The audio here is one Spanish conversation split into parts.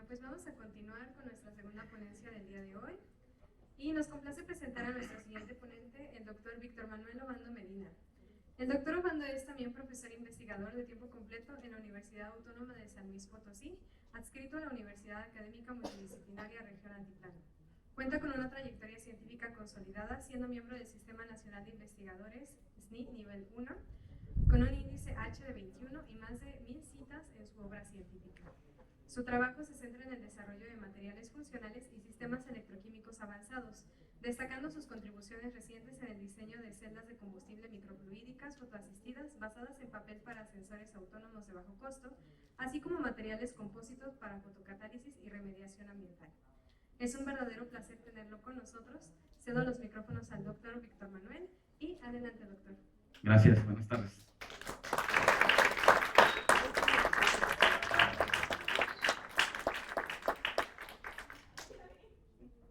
pues vamos a continuar con nuestra segunda ponencia del día de hoy y nos complace presentar a nuestro siguiente ponente, el doctor Víctor Manuel Obando Medina. El doctor Obando es también profesor investigador de tiempo completo en la Universidad Autónoma de San Luis Potosí, adscrito a la Universidad Académica Multidisciplinaria Región Altiplano. Cuenta con una trayectoria científica consolidada, siendo miembro del Sistema Nacional de Investigadores, SNI Nivel 1, con un índice H de 21 y más de 1000 citas en su obra científica. Su trabajo se centra en el desarrollo de materiales funcionales y sistemas electroquímicos avanzados, destacando sus contribuciones recientes en el diseño de celdas de combustible microfluídicas fotoasistidas basadas en papel para sensores autónomos de bajo costo, así como materiales compósitos para fotocatálisis y remediación ambiental. Es un verdadero placer tenerlo con nosotros. Cedo los micrófonos al doctor Víctor Manuel y adelante, doctor. Gracias, buenas tardes.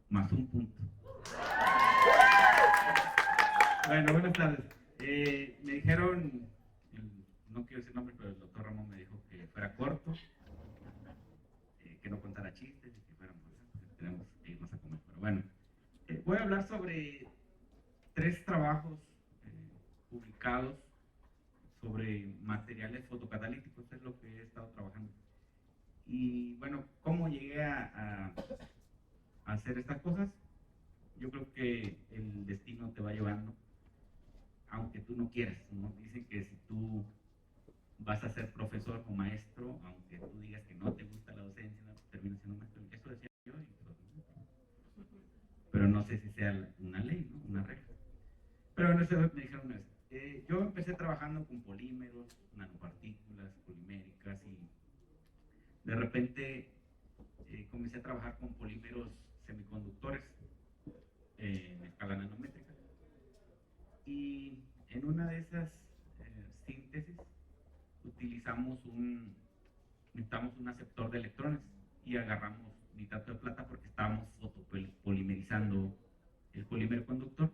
Más un punto. Bueno, buenas tardes. Me dijeron, no quiero decir nombre, pero el doctor Ramón me dijo que fuera corto, que no contara chistes y que fuéramos, que tenemos que irnos a comer. Pero bueno, voy a hablar sobre 3 trabajos publicados sobre materiales fotocatalíticos, es lo que he estado trabajando. Y bueno, ¿cómo llegué a hacer estas cosas? Yo creo que el destino te va llevando, aunque tú no quieras, ¿no? Dicen que si tú vas a ser profesor o maestro, aunque tú digas que no te gusta la docencia, no, terminas siendo maestro. Eso decía yo, pero no sé si sea una ley, ¿no? Una regla. Pero en eso me dijeron una vez. Yo empecé trabajando con polímeros, nanopartículas, poliméricas, y de repente comencé a trabajar con polímeros semiconductores en escala nanométrica. Y en una de esas síntesis necesitamos un aceptor de electrones y agarramos nitrato de plata porque estábamos fotopolimerizando el polímero conductor.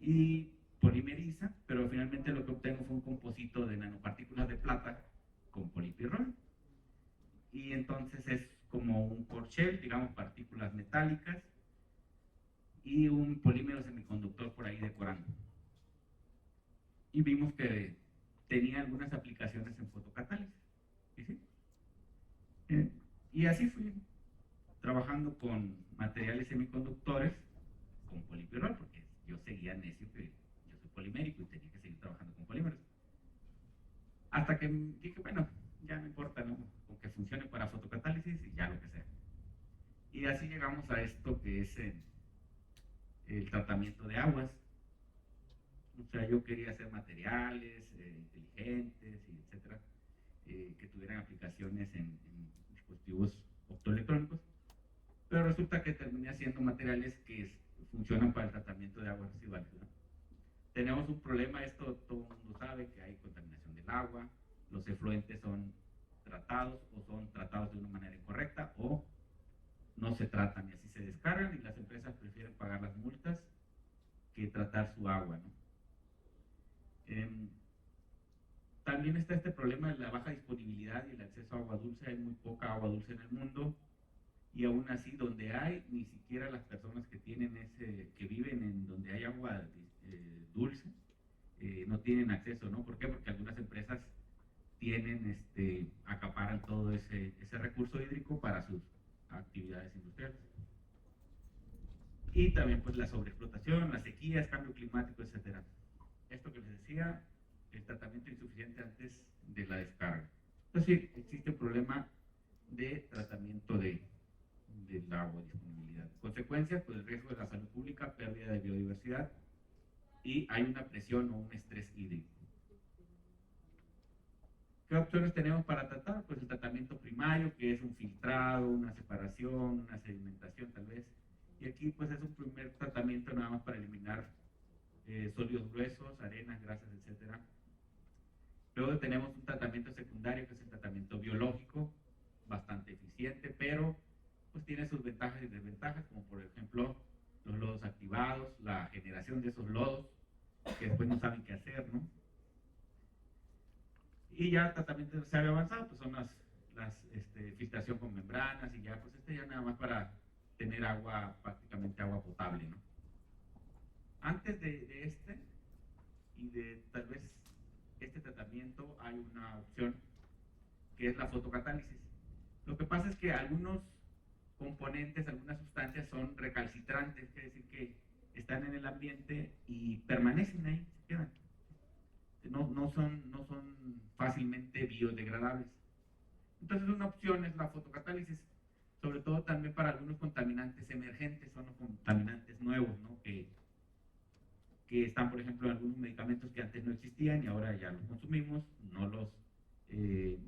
Y polimeriza, pero finalmente lo que obtengo fue un composito de nanopartículas de plata con polipirrol. Y entonces es como un corchel, digamos, partículas metálicas y un polímero semiconductor por ahí decorando. Y vimos que tenía algunas aplicaciones en fotocatálisis. ¿Sí? Y así fui trabajando con materiales semiconductores con polipirrol, porque yo seguía necio que yo soy polimérico y tenía que seguir trabajando con polímeros. Hasta que dije, bueno, ya no importa, ¿no? Con que funcione para fotocatálisis y ya lo que sea. Y así llegamos a esto que es el tratamiento de aguas. O sea, yo quería hacer materiales inteligentes, y etcétera, que tuvieran aplicaciones en dispositivos optoelectrónicos, pero resulta que terminé haciendo materiales que funcionan para el tratamiento de aguas residuales, ¿no? Tenemos un problema, esto todo el mundo sabe, que hay contaminación del agua, los efluentes son tratados o son tratados de una manera incorrecta o no se tratan y así se descargan, y las empresas prefieren pagar las multas que tratar su agua, ¿no? También está este problema de la baja disponibilidad y el acceso a agua dulce. Hay muy poca agua dulce en el mundo, y aún así donde hay, ni siquiera las personas que viven en donde hay agua dulce no tienen acceso, ¿no? ¿Por qué? Porque algunas empresas acaparan todo ese recurso hídrico para sus actividades industriales. Y también pues la sobreexplotación, las sequías, cambio climático, etcétera. Esto que les decía, el tratamiento insuficiente antes de la descarga. Entonces existe un problema de tratamiento del agua, disponibilidad. Consecuencias, pues el riesgo de la salud pública, pérdida de biodiversidad, y hay una presión o un estrés hídrico. ¿Qué opciones tenemos para tratar? Pues el tratamiento primario, que es un filtrado, una separación, una sedimentación tal vez. Y aquí pues es un primer tratamiento nada más para eliminar sólidos gruesos, arenas, grasas, etcétera. Luego tenemos un tratamiento secundario, que es el tratamiento biológico, bastante eficiente, pero pues tiene sus ventajas y desventajas, como por ejemplo los lodos activados, la generación de esos lodos, que después no saben qué hacer, ¿no? Y ya el tratamiento necesario avanzado, pues son las filtración con membranas y ya, pues ya nada más para tener agua, prácticamente agua potable, ¿no? Antes de y de tal vez este tratamiento hay una opción que es la fotocatálisis. Lo que pasa es que algunos componentes, algunas sustancias son recalcitrantes, quiere decir que están en el ambiente y permanecen ahí, se quedan. No son fácilmente biodegradables. Entonces una opción es la fotocatálisis, sobre todo también para algunos contaminantes emergentes, son los contaminantes nuevos, ¿no? que están, por ejemplo, en algunos medicamentos que antes no existían y ahora ya los consumimos, no los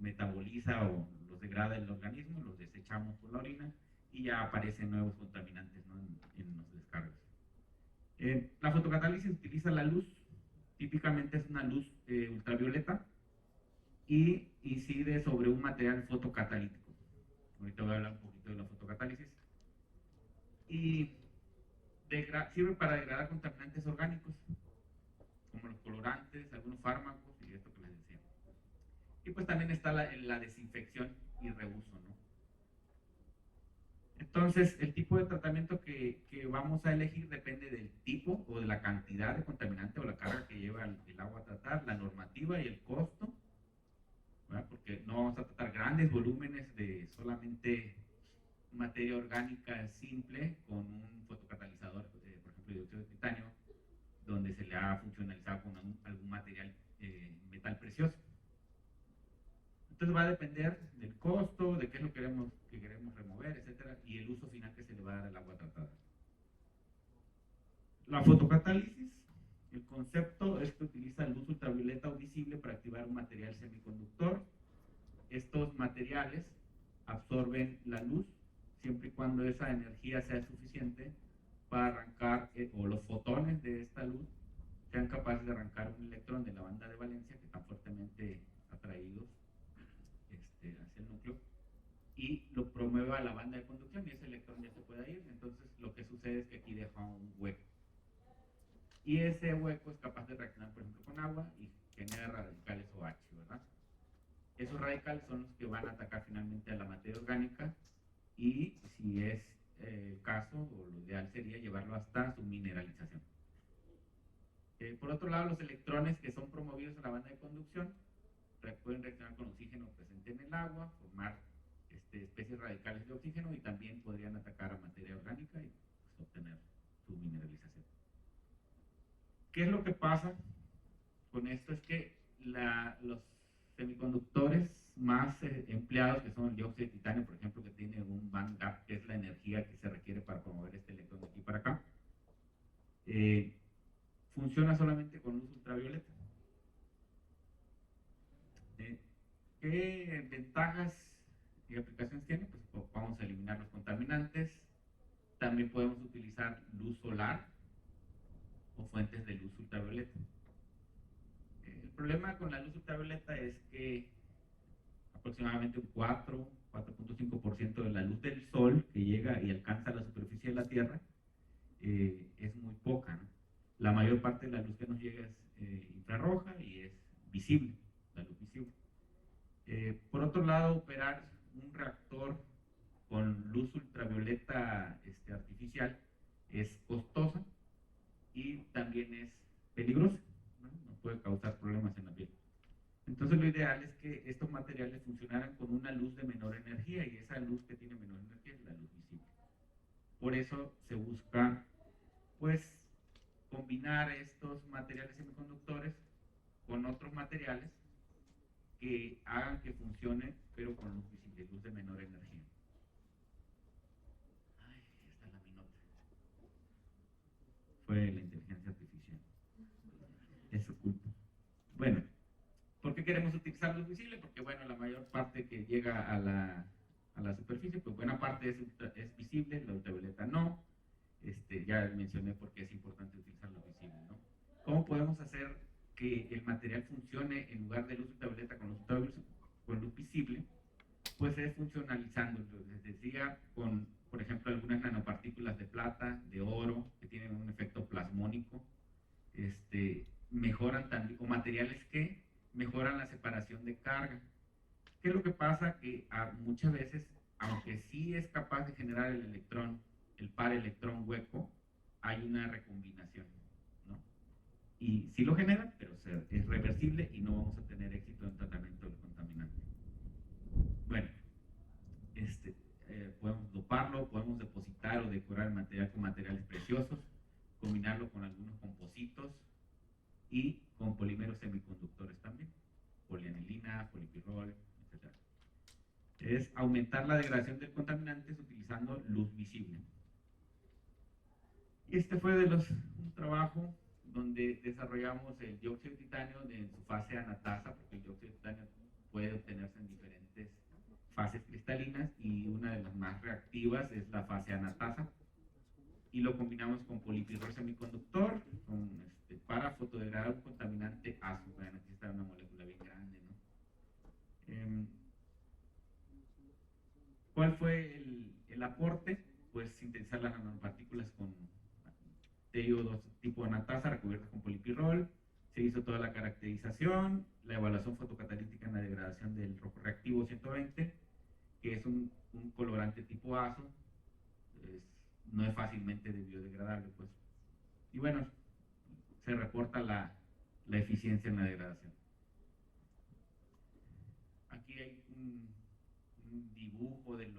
metaboliza o los degrada el organismo, los desechamos por la orina y ya aparecen nuevos contaminantes, ¿no? en los descargos. La fotocatálisis utiliza la luz, típicamente es una luz ultravioleta y incide sobre un material fotocatalítico. Ahorita voy a hablar un poquito de la fotocatálisis. Y sirve para degradar contaminantes orgánicos, como los colorantes, algunos fármacos y esto que les decía. Y pues también está la desinfección y reuso, ¿no? Entonces, el tipo de tratamiento que vamos a elegir depende del tipo o de la cantidad de contaminante o la carga que lleva el agua a tratar, la normativa y el costo, ¿verdad? Porque no vamos a tratar grandes volúmenes de solamente materia orgánica simple con un fotocatalizador, por ejemplo, dióxido de titanio, donde se le ha funcionalizado con algún material metal precioso. Entonces va a depender del costo, de qué es lo que queremos remover, etcétera, y el uso final que se le va a dar al agua tratada. La fotocatálisis, el concepto es que utiliza luz ultravioleta o visible para activar un material semiconductor. Estos materiales absorben la luz siempre y cuando esa energía sea suficiente para arrancar, o los fotones de esta luz sean capaces de arrancar un electrón de la banda de valencia que están fuertemente atraídos hacia el núcleo y lo promueve a la banda de conducción y ese electrón ya se puede ir. Entonces lo que sucede es que aquí deja un hueco y ese hueco es capaz de reaccionar, por ejemplo, con agua y genera radicales OH, ¿verdad? Esos radicales son los que van a atacar finalmente a la materia orgánica y si es el caso, o lo ideal sería llevarlo hasta su mineralización. Por otro lado, los electrones que son promovidos a la banda de conducción pueden reaccionar con oxígeno presente en el agua, formar especies radicales de oxígeno y también podrían atacar a materia orgánica y pues, obtener su mineralización. ¿Qué es lo que pasa con esto? Es que los semiconductores más empleados, que son el dióxido de titanio, por ejemplo, que tiene un band gap, que es la energía que se requiere para promover este electrón de aquí para acá, funciona solamente con luz ultravioleta. ¿Qué ventajas y aplicaciones tiene? Pues vamos a eliminar los contaminantes. También podemos utilizar luz solar o fuentes de luz ultravioleta. El problema con la luz ultravioleta es que aproximadamente un 4.5% de la luz del sol que llega y alcanza la superficie de la Tierra es muy poca, ¿no? La mayor parte de la luz que nos llega es infrarroja y es visible, la luz visible. Por otro lado, operar un reactor con luz ultravioleta artificial es costosa y también es peligrosa, ¿no? Nos puede causar problemas en la piel. Entonces lo ideal es que estos materiales funcionaran con una luz de menor energía y esa luz que tiene menor energía es la luz visible. Por eso se busca pues combinar estos materiales semiconductores con otros materiales que hagan que funcione pero con luz visible, luz de menor energía. Ay, esta es la minota. Fue la inteligencia artificial. Es su culpa. Bueno, ¿por qué queremos utilizar luz visible? Porque bueno, la mayor parte que llega a la superficie, pues buena parte es visible, la ultravioleta no. Ya mencioné por qué es importante utilizar luz visible, ¿no? ¿Cómo podemos hacer que el material funcione en lugar de luz ultravioleta con luz visible? Pues es funcionalizando, les decía, con, por ejemplo, algunas nanopartículas de plata, de oro, que tienen un efecto plasmónico, mejoran también, o materiales que mejoran la separación de carga. ¿Qué es lo que pasa? Que muchas veces, aunque sí es capaz de generar el electrón, el par electrón hueco, hay una recombinación, ¿no? Y sí lo genera, pero es reversible y no vamos a tener éxito en tratamiento del contaminante. Bueno, podemos doparlo, podemos depositar o decorar el material con materiales preciosos, combinarlo con algunos compositos y con polímeros semiconductores también, polianilina, polipirrol, etc. Es aumentar la degradación de contaminantes utilizando luz visible. Y este fue un trabajo donde desarrollamos el dióxido de titanio en su fase anatasa, porque el dióxido de titanio puede obtenerse en diferentes fases cristalinas y una de las más reactivas es la fase anatasa. Y lo combinamos con polipirrol semiconductor para fotodegradar un contaminante ácido. Vean, aquí está una molécula bien grande, ¿no? ¿Cuál fue el aporte? Pues sintetizar las nanopartículas con TiO2 tipo anatasa recubiertas con polipirrol. Se hizo toda la caracterización, la evaluación fotocatalítica en la degradación del rojo reactivo 120, que es un colorante tipo azo. No es fácilmente biodegradable, pues. Y bueno, se reporta la eficiencia en la degradación. Aquí hay un dibujo de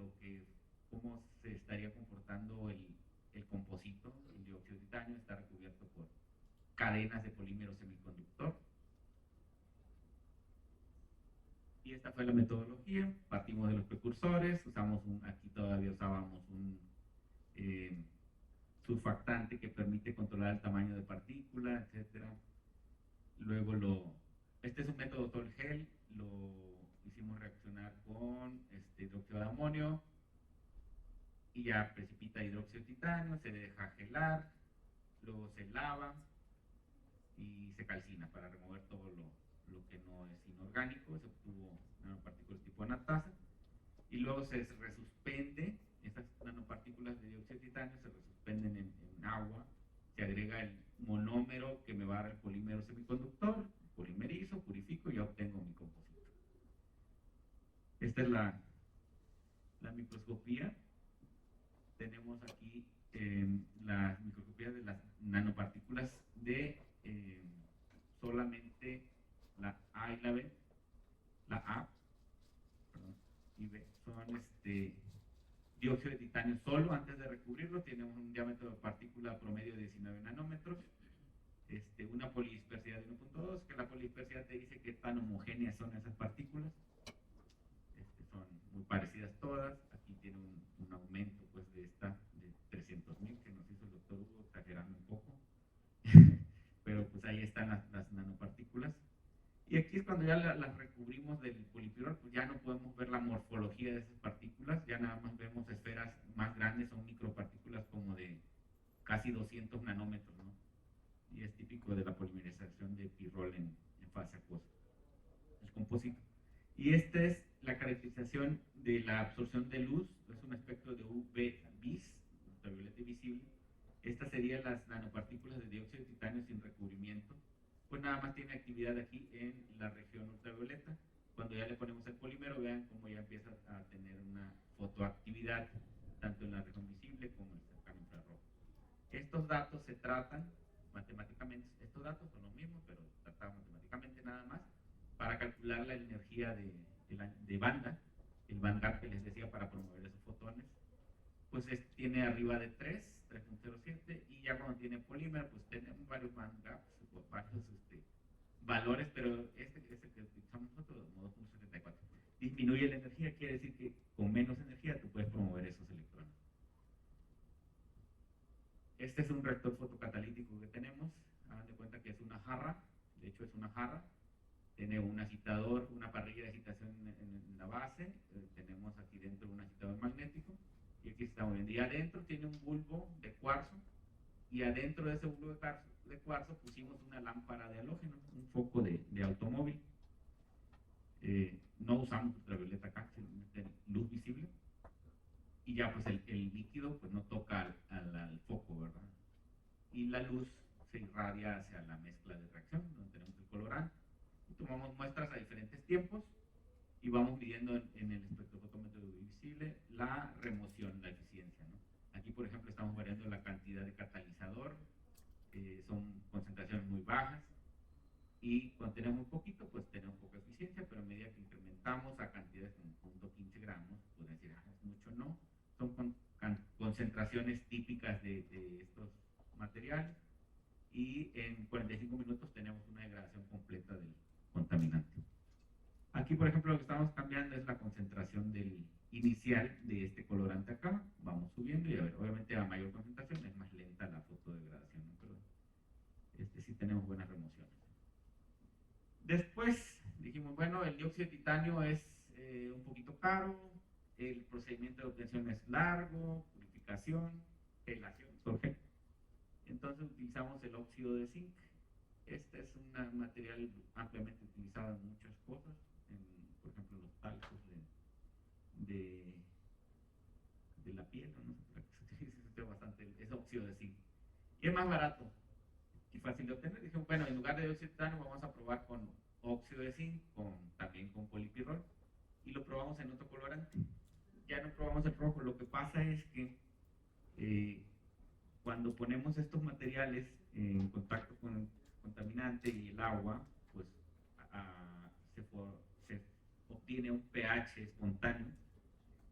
cómo se estaría comportando el composito, el dióxido de titanio. Está recubierto por cadenas de polímero semiconductor. Y esta fue la metodología. Partimos de los precursores, aquí todavía usábamos un surfactante que permite controlar el tamaño de partícula, etc. Luego este es un método Sol-Gel, lo hicimos reaccionar con hidróxido de amonio y ya precipita hidróxido de titanio, se deja gelar, luego se lava y se calcina para remover todo lo que no es inorgánico. Se obtuvo nanopartículas tipo anatasa y luego se resuspende. Estas nanopartículas de dióxido de titanio se resuspenden en agua, se agrega el monómero que me va a dar el polímero semiconductor, polimerizo, purifico y ya obtengo mi composito. Esta es la microscopía. Tenemos aquí las microscopías de las nanopartículas de solamente la A y la B. La A, perdón, y B son dióxido de titanio solo antes de recubrirlo. Tiene un diámetro de partícula promedio de 19 nanómetros. Una polidispersidad de 1.2, que la polidispersidad te dice qué tan homogéneas son esas partículas. Son muy parecidas todas. Aquí tiene un aumento pues de 300.000 que nos hizo el doctor Hugo, exagerando un poco. Pero pues ahí están las nanopartículas. Y aquí es cuando ya las recubrimos del polipirrol, pues ya no podemos ver la morfología de esas partículas, ya nada más vemos esferas más grandes, son micropartículas como de casi 200 nanómetros, ¿no? Y es típico de la polimerización de pirrol en fase acuosa, el composito. Y esta es la caracterización de la absorción de luz, es un espectro de UV bis, ultravioleta visible. Estas serían las nanopartículas de dióxido de titanio sin recubrimiento. Pues nada más tiene actividad aquí en la región ultravioleta. Cuando ya le ponemos el polímero, vean cómo ya empieza a tener una fotoactividad tanto en la región visible como en el cercano infrarrojo. Estos datos se tratan matemáticamente, estos datos son los mismos, pero tratados matemáticamente nada más, para calcular la energía de banda, el bandgap que les decía para promover esos fotones. Pues tiene arriba de 3.07, y ya cuando tiene polímero, pues tenemos varios bandgaps, varios valores, pero este que utilizamos nosotros, 2.74, disminuye la energía, quiere decir que con menos energía tú puedes promover esos electrones. Este es un reactor fotocatalítico que tenemos. Hagan de cuenta que es una jarra, de hecho es una jarra, tiene un agitador, una parrilla de agitación en la base, tenemos aquí dentro un agitador magnético, y aquí está moviendo. Y adentro tiene un bulbo de cuarzo, y adentro de ese bulbo de cuarzo pusimos una lámpara de halógeno, un foco de automóvil. No usamos ultravioleta acá, simplemente luz visible. Y ya pues el líquido pues no toca al foco, ¿verdad? Y la luz se irradia hacia la mezcla de reacción, donde tenemos el colorante. Y tomamos muestras a diferentes tiempos y vamos midiendo en el espectrofotómetro visible la remoción, la eficiencia, ¿no? Aquí, por ejemplo, estamos variando la cantidad de catalizador, son concentraciones muy bajas, y cuando tenemos muy poquito, pues tenemos poca eficiencia, pero a medida que incrementamos a cantidades como 0.15 gramos, pueden decir, es mucho, no, son concentraciones típicas de estos materiales, y en 45 minutos tenemos una degradación completa del contaminante. Aquí, por ejemplo, lo que estamos cambiando es la concentración inicial de este colorante acá. Vamos subiendo y a ver, obviamente a mayor concentración es más lenta la fotodegradación, ¿no? Pero sí tenemos buenas remociones. Después dijimos, bueno, el dióxido de titanio es un poquito caro, el procedimiento de obtención es largo, purificación, gelación, sorgeo. Entonces utilizamos el óxido de zinc. Este es un material ampliamente utilizado en muchas cosas, por ejemplo, los talcos de la piel, no sé para qué se utiliza bastante, es óxido de zinc. Y es más barato y fácil de obtener. Dijimos, bueno, en lugar de dióxido de titanio vamos a probar con óxido de zinc, también con polipirrol, y lo probamos en otro colorante. Ya no probamos el rojo. Lo que pasa es que cuando ponemos estos materiales en contacto con el contaminante y el agua, pues se obtiene un pH espontáneo,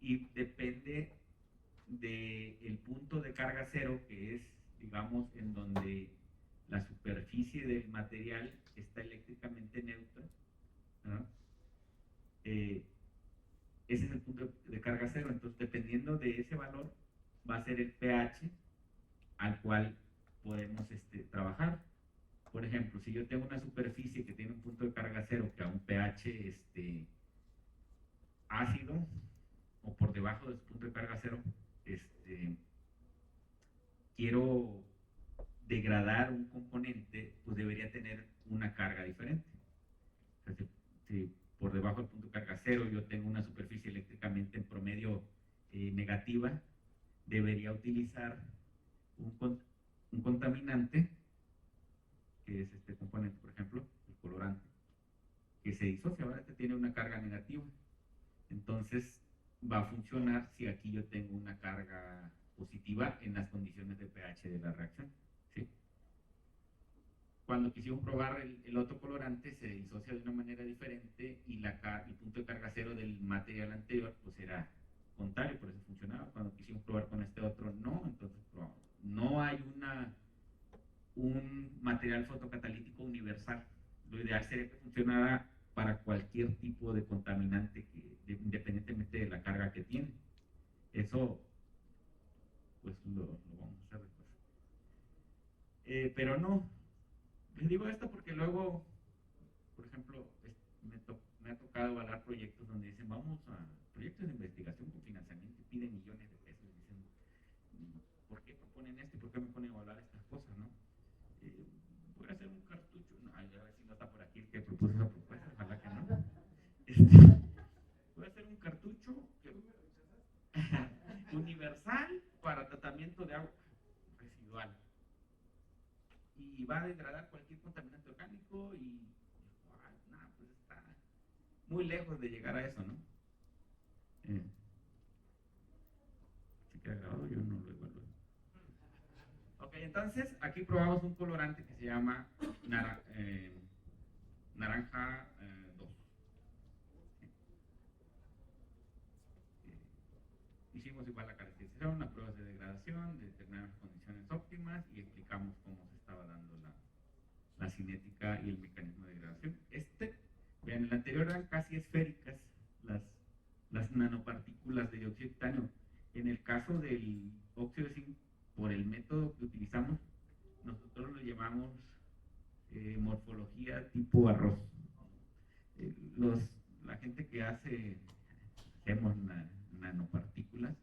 y depende del punto de carga cero, que es, digamos, en donde la superficie del material está eléctricamente neutra, ¿no? Ese es el punto de carga cero. Entonces, dependiendo de ese valor, va a ser el pH al cual podemos trabajar. Por ejemplo, si yo tengo una superficie que tiene un punto de carga cero, que a un pH ácido o por debajo de su punto de carga cero, quiero degradar un componente, pues debería tener una carga diferente. O sea, si por debajo del punto de carga cero yo tengo una superficie eléctricamente en promedio negativa, debería utilizar un contaminante, que es este componente, por ejemplo, el colorante, que se disocia. Ahora tiene una carga negativa. Entonces va a funcionar si aquí yo tengo una carga positiva en las condiciones de pH de la reacción, ¿sí? Cuando quisimos probar el otro colorante, se disocia de una manera diferente, y el punto de carga cero del material anterior pues era contrario, por eso funcionaba. Cuando quisimos probar con este otro, no. Entonces probamos. No hay un material fotocatalítico universal. Lo ideal sería que funcionara para cualquier tipo de contaminante, independientemente de la carga que tiene. Eso pues lo vamos a hacer después. Pero no, les digo esto porque luego, por ejemplo, me ha tocado evaluar proyectos donde dicen, vamos a proyectos de investigación con financiamiento, y piden millones de pesos. Dicen, ¿por qué proponen esto? ¿Por qué me ponen a evaluar estas cosas, no? Voy a hacer un cartucho. No, a ver si no está por aquí el que propuso esa propuesta, ojalá que no. Voy a hacer un cartucho universal para tratamiento de agua residual, y va a degradar cualquier contaminante orgánico, y pues está muy lejos de llegar a eso, ¿no? Si queda grabado, yo no lo evalué. Ok, entonces aquí probamos un colorante que se llama naranja 2. Hicimos igual la caracterización, las pruebas de degradación, determinar las condiciones óptimas, y explicamos cómo se estaba dando la cinética y el mecanismo de degradación. Vean, el anterior eran casi esféricas las nanopartículas de dióxido de titanio. En el caso del óxido de zinc, por el método que utilizamos, nosotros lo llamamos morfología tipo arroz. La gente que hacemos nanopartículas,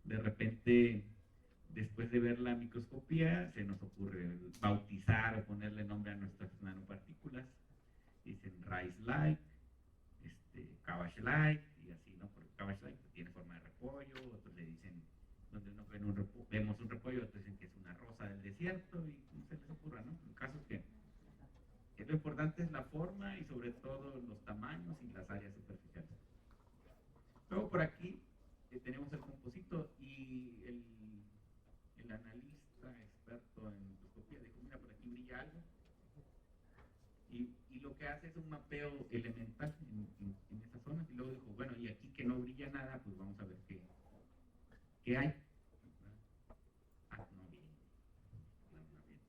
de repente, después de ver la microscopía, se nos ocurre bautizar o ponerle nombre a nuestras nanopartículas. Dicen rice-like, cabbage-like, y así, ¿no? Porque cabbage-like tiene forma de repollo. Otros le dicen, donde uno vemos un repollo, otros dicen que es una rosa del desierto, y como se les ocurra, ¿no? El caso es que lo importante es la forma, y sobre todo los tamaños y las áreas superficiales. Luego por aquí tenemos el composito y el analista experto en microscopía dijo, mira, por aquí brilla algo. Y lo que hace es un mapeo elemental en esas zonas. Y luego dijo, bueno, y aquí que no brilla nada, pues vamos a ver qué hay. No bien. No bien.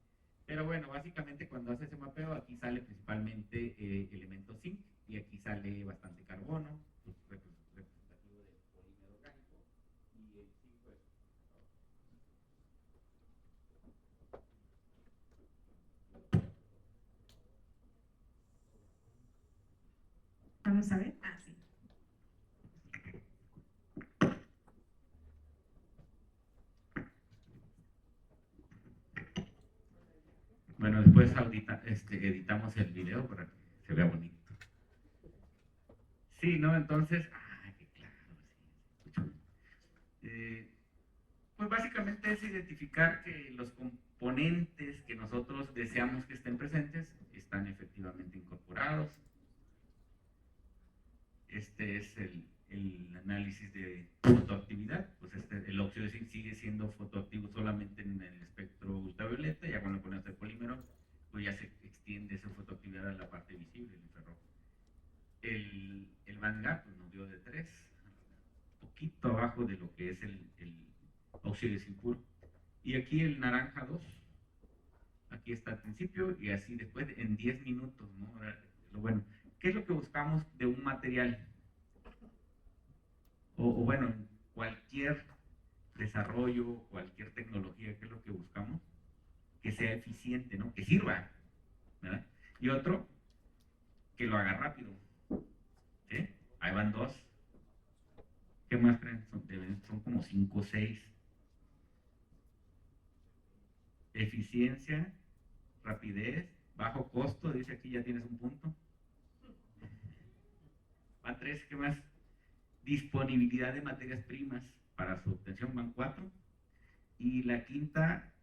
Pero bueno, básicamente cuando hace ese mapeo, aquí sale principalmente elementos zinc y aquí sale bastante carbono, pues, representativo del polímero orgánico, y el zinc, pues, Vamos a ver. Ah, sí. bueno, después editamos el video para que se vea bonito. Sí, ¿no? Entonces, qué claro, sí. Pues básicamente es identificar que los componentes que nosotros deseamos que estén presentes están efectivamente incorporados. Este es el análisis de fotoactividad. Pues el óxido de zinc sigue siendo fotoactivo solamente en el espectro ultravioleta. Ya cuando ponemos el polímero, pues ya se extiende esa fotoactividad a la parte visible, el infrarrojo. El Vanguard pues, nos dio de 3, poquito abajo de lo que es el óxido de zinc puro. Y aquí el naranja 2, aquí está al principio y así después en 10 minutos, ¿no? Lo bueno, ¿qué es lo que buscamos de un material? O bueno, en cualquier desarrollo, cualquier tecnología, ¿qué es lo que buscamos? Que sea eficiente, ¿no? Que sirva, ¿verdad? Y otro, que lo haga rápido. ¿Sí? Ahí van 2. ¿Qué más creen? Son como 5 o 6. Eficiencia, rapidez, bajo costo, dice aquí ya tienes un punto. Van 3, ¿qué más? Disponibilidad de materias primas para su obtención, van 4. Y la quinta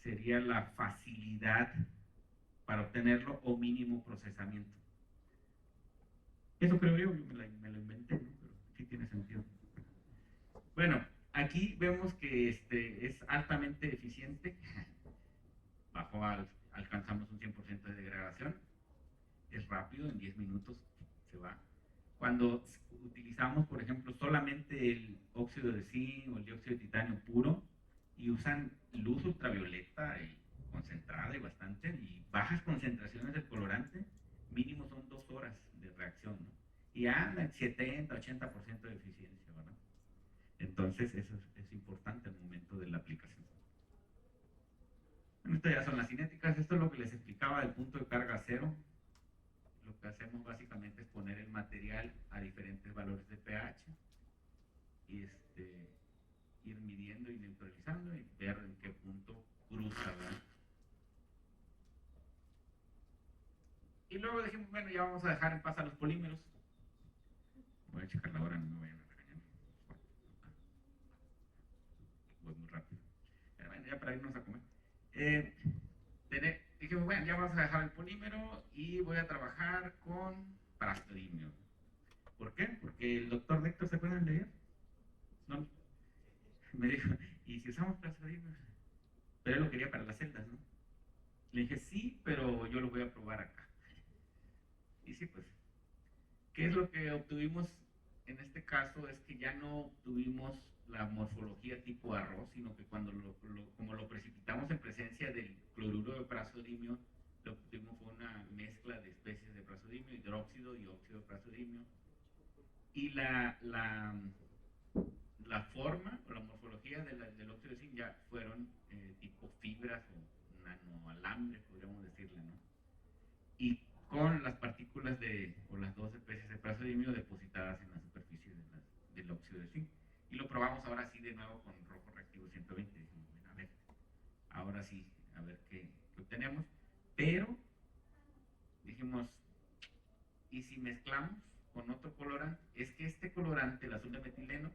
sería la facilidad para obtenerlo o mínimo procesamiento. Eso creo yo me lo inventé, ¿no? Pero sí tiene sentido. Bueno, aquí vemos que es altamente eficiente. Alcanzamos un 100% de degradación. Es rápido, en 10 minutos se va. Cuando utilizamos, por ejemplo, solamente el óxido de zinc o el dióxido de titanio puro y usan luz ultravioleta y concentrada y bastante, y bajas concentraciones del colorante, mínimo son 2 horas de reacción, ¿no? Y anda en 70-80% de eficiencia, ¿verdad? Entonces eso es importante al momento de la aplicación. Bueno, estas ya son las cinéticas. Esto es lo que les explicaba del punto de carga cero. Lo que hacemos básicamente es poner el material a diferentes valores de pH y ir midiendo y neutralizando y ver en qué punto cruza, ¿verdad? Y luego dijimos, bueno, ya vamos a dejar en paz a los polímeros. Voy a checar la hora, no me vayan a regañar. Voy muy rápido. Pero bueno, ya para irnos a comer. Dijimos, bueno, ya vamos a dejar el polímero y voy a trabajar con praseodimio. ¿Por qué? Porque el doctor Héctor, ¿se acuerdan de él? No, me dijo, ¿y si usamos praseodimio? Pero él lo quería para las celdas, ¿no? Le dije, sí, pero yo lo voy a probar acá. Y sí, pues, ¿qué es lo que obtuvimos en este caso? Es que ya no obtuvimos la morfología tipo arroz, sino que cuando como lo precipitamos en presencia del cloruro de praseodimio, lo que obtuvimos fue una mezcla de especies de praseodimio, hidróxido y óxido de praseodimio. Y la forma o la morfología del óxido de zinc ya fueron tipo fibras o nanoalambres, podríamos decirle, ¿no? Y con las partículas o las 2 especies de praseodimio depositadas en la superficie del óxido de zinc. Y lo probamos ahora sí de nuevo con rojo reactivo 120. Dijimos, bueno, a ver, ahora sí, a ver qué obtenemos. Pero dijimos, ¿y si mezclamos con otro colorante? Es que este colorante, el azul de metileno,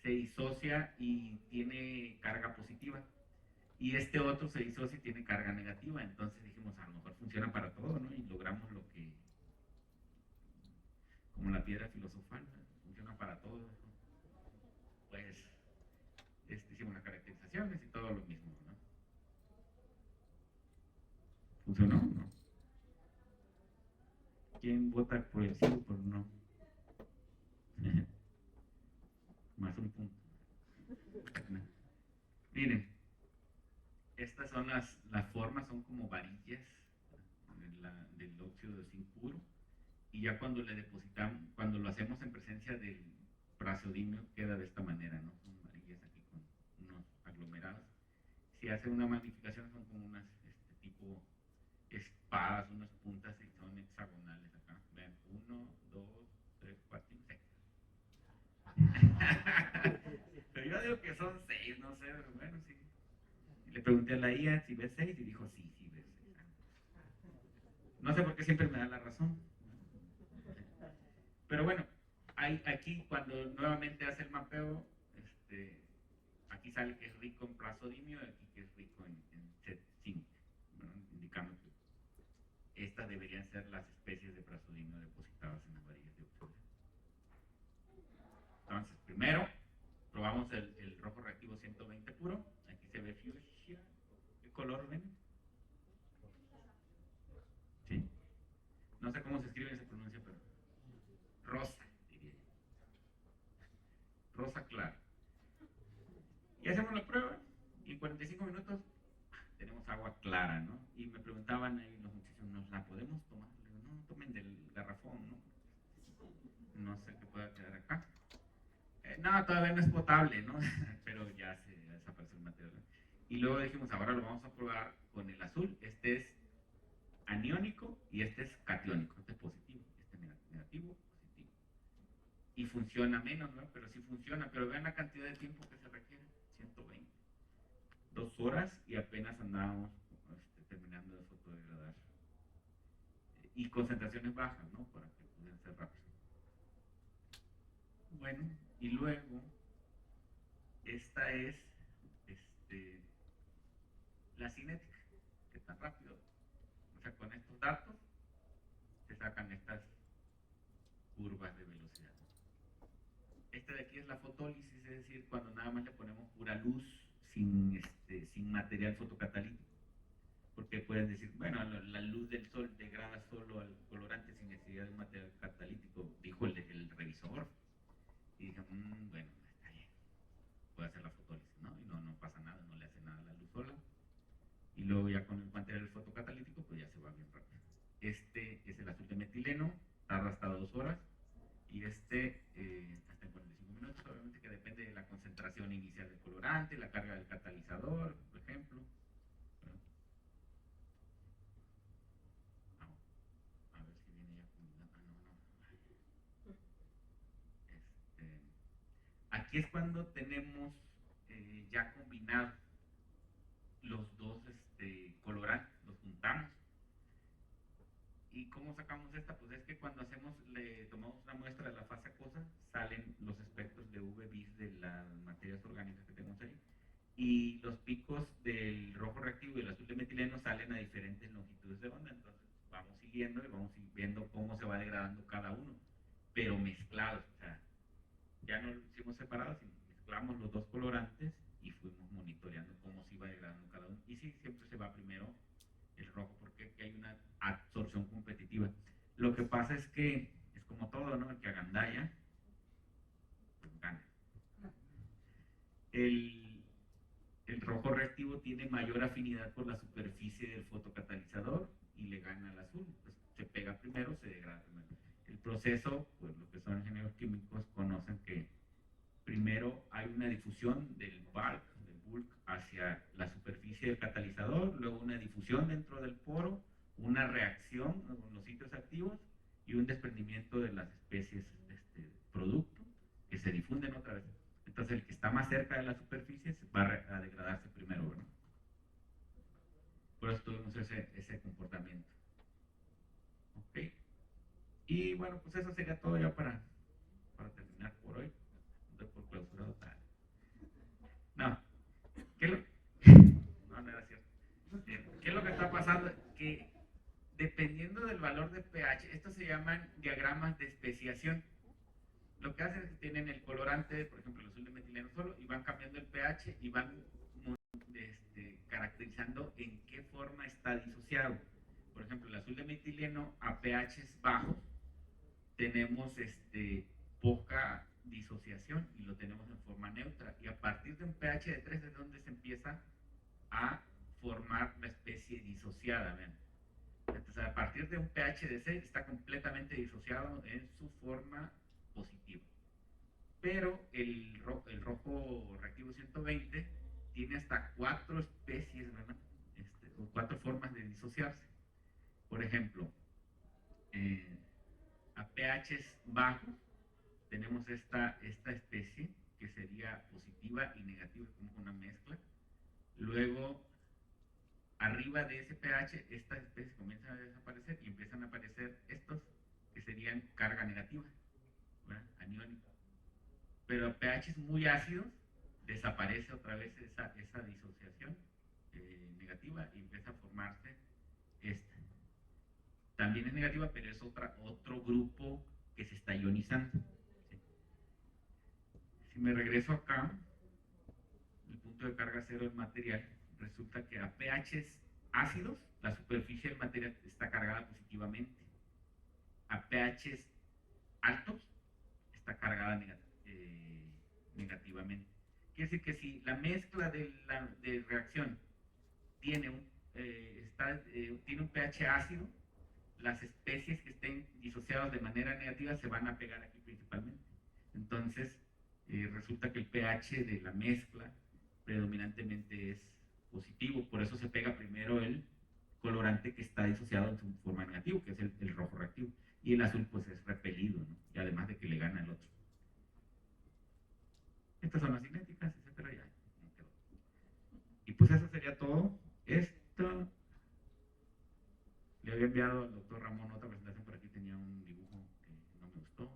se disocia y tiene carga positiva. Y este otro se disocia y tiene carga negativa. Entonces dijimos, a lo mejor funciona para todo, ¿no? Y logramos lo que, como la piedra filosofal, ¿no? funciona para todos, ¿no? Pues hicimos las caracterizaciones y todo lo mismo, ¿no? ¿Funcionó? ¿No? ¿Quién vota por el sí o por no? Más un punto. Miren, estas son las formas, son como varillas del óxido de zinc puro, y ya cuando le depositamos, cuando lo hacemos en presencia del praseodimio, queda de esta manera, ¿no? Son varillas aquí con unos aglomerados. Si hace una magnificación son como unas tipo espadas, unas puntas, y son hexagonales acá. Vean, 1, 2, 3, 4, 5, 6. Pero yo digo que son 6, no sé, pero bueno, sí. Y le pregunté a la IA si ve 6 y dijo sí, sí ve 6. No sé por qué siempre me da la razón. Pero bueno, aquí cuando nuevamente hace el mapeo, aquí sale que es rico en prazodimio y aquí que es rico en zinc, ¿no? Indicando que estas deberían ser las especies de prazodimio depositadas en las varillas de óxido. Entonces, primero probamos el rojo reactivo 120 puro. Aquí se ve fuchsia. ¿Qué color ven? ¿Sí? No sé cómo se escribe y se pronuncia, pero rosa, diría yo. Rosa claro. Y hacemos la prueba y en 45 minutos tenemos agua clara, ¿no? Y me preguntaban ahí los muchachos, ¿nos la podemos tomar? Le digo, no, tomen del garrafón, ¿no? No sé qué pueda quedar acá. No, todavía no es potable, ¿no? Pero ya se desapareció el material. Y luego dijimos, ahora lo vamos a probar con el azul. Este es aniónico y este es catiónico. Este es positivo, este es negativo, positivo. Y funciona menos, ¿no? Pero sí funciona. Pero vean la cantidad de tiempo que se requiere. 120. 2 horas y apenas andábamos terminando de fotodegradar. Y concentraciones bajas, ¿no? Para que pudieran ser rápido. Bueno, y luego, esta es la cinética, que tan rápido. O sea, con estos datos se sacan estas curvas de velocidad. Esta de aquí es la fotólisis, es decir, cuando nada más le ponemos pura luz sin material fotocatalítico. Porque pueden decir, bueno, la luz del sol degrada solo al colorante sin necesidad de un material catalítico, dijo el revisor. Y dije, bueno, está bien, puede hacer la fotólisis, ¿no? Y no pasa nada, no le hace nada a la luz sola. Y luego ya con el material fotocatalítico, pues ya se va bien rápido. Este es el azul de metileno, tarda hasta 2 horas. Y hasta en 45 minutos, obviamente que depende de la concentración inicial del colorante, la carga del catalizador, por ejemplo. A ver si viene ya combinado. Aquí es cuando tenemos ya combinados los dos colorantes, los juntamos. ¿Y cómo sacamos esta? Pues es que cuando le tomamos una muestra de la fase acuosa, salen los espectros de UV bis de las materias orgánicas que tenemos ahí. Y los picos del rojo reactivo y el azul de metileno salen a diferentes longitudes de onda. Entonces vamos siguiendo y vamos viendo cómo se va degradando cada uno, pero mezclados. O sea, ya no lo hicimos separados, sino mezclamos los dos colorantes y fuimos monitoreando cómo se iba degradando cada uno. Y sí, siempre se va primero el rojo porque aquí hay una absorción competitiva. Lo que pasa es que es como todo, ¿no? El que agandalla, pues gana. El rojo reactivo tiene mayor afinidad por la superficie del fotocatalizador y le gana al azul. Pues se pega primero, se degrada primero. El proceso, pues los que son ingenieros químicos conocen que primero hay una difusión del bulk hacia la superficie del catalizador, luego una difusión dentro del poro, una reacción con los sitios activos y un desprendimiento de las especies producto que se difunden otra vez. Entonces el que está más cerca de la superficie va a degradarse primero, ¿no? Por eso tuvimos ese comportamiento. Ok. Y bueno, pues eso sería todo ya para terminar por hoy. Por clausurado tal. No. No era cierto. ¿Qué es lo que está pasando? Que dependiendo del valor de pH, estos se llaman diagramas de especiación. Lo que hacen es que tienen el colorante, por ejemplo, el azul de metileno solo, y van cambiando el pH y van caracterizando en qué forma está disociado. Por ejemplo, el azul de metileno a pHs bajos tenemos poca disociación y lo tenemos en forma neutra. Y a partir de un pH de 3 es donde se empieza a formar la especie disociada. ¿Ven? Entonces, a partir de un pH de 6 está completamente disociado en su forma positiva. Pero el rojo reactivo 120 tiene hasta 4 especies, ¿verdad? O 4 formas de disociarse. Por ejemplo, a pHs bajos tenemos esta especie que sería positiva y negativa, como una mezcla. Luego, arriba de ese pH, estas especies comienzan a desaparecer y empiezan a aparecer estos que serían carga negativa, ¿verdad? Aniónica. Pero a pHs muy ácidos desaparece otra vez esa disociación negativa y empieza a formarse esta. También es negativa, pero es otro grupo que se está ionizando. ¿Sí? Si me regreso acá, el punto de carga cero del material, resulta que a pHs ácidos, la superficie del material está cargada positivamente. A pHs altos, está cargada negativamente. Quiere decir que si la mezcla de reacción tiene un pH ácido, las especies que estén disociadas de manera negativa se van a pegar aquí principalmente. Entonces, resulta que el pH de la mezcla predominantemente es positivo, por eso se pega primero el colorante que está disociado en su forma negativa, que es el rojo reactivo, y el azul pues es repelido, ¿no? Y además de que le gana el otro. Estas son las cinéticas, etcétera, ya no quedó. Y pues eso sería todo. Esto le había enviado al doctor Ramón otra presentación, por aquí tenía un dibujo que no me gustó.